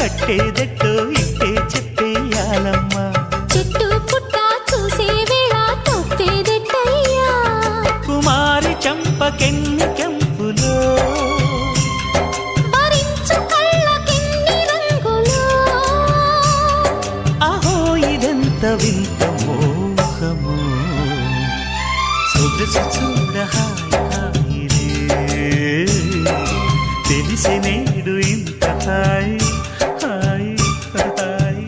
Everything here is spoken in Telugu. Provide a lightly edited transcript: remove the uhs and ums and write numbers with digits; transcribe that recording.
కట్టేదెట్టో ఇట్టే చెప్పేయాలమ్మా. చెట్టు పుట్ట చూసే వేళ తప్పేదెట్టయ్యా. కుమారి చంపకెన్ని కెంపులో భరించు కళ్ళకెన్ని రంగులో. అహో ఇదెంత వింత మోహము, సొగసు చూడ హాయి హాయిరే, తెలిసి నేడు ఇంత హాయి హాయి హాయి.